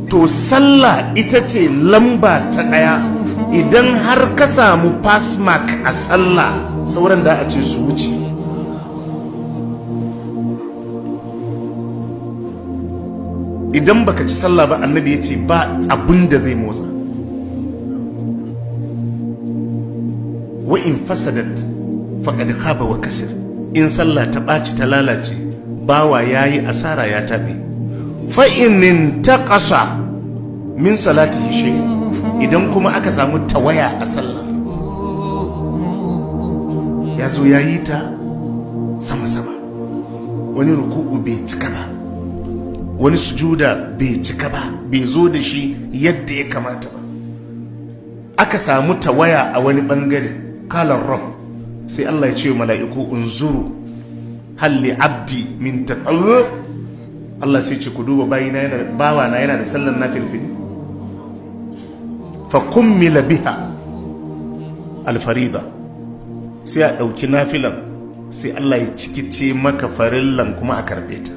to sallah ita ce lamba ta ɗaya. Idan har ka samu pass mark a sallah, sauran da a ce su wuce. Idan baka ci sallah ba, annabi ya ce ba abin da zai motsa. Wa in fasadat faqad khaba wa kasir. In sallah ta ɓaci ta lalace, bawa yayi asara ya tabe. Fa in intaqasa min salatihi shay, idan kuma aka samu tawaya a sallah, ya zo yayi ta sama-sama, wani ruku'u bai cika ba, wani sujuda bai cika ba, bai zo da shi yadda ya kamata ba, aka samu tawaya a wani bangare, qala rabb, sai Allah ya ce mala'iku unzuru hal li abdi min tatawwu. Allah sai ce ku duba bawana yana da sallar nafilfili, fa kummila biha alfarida, sai a ɗauki nafilan sai Allah ya cikice maka farillan kuma a karɓe ta.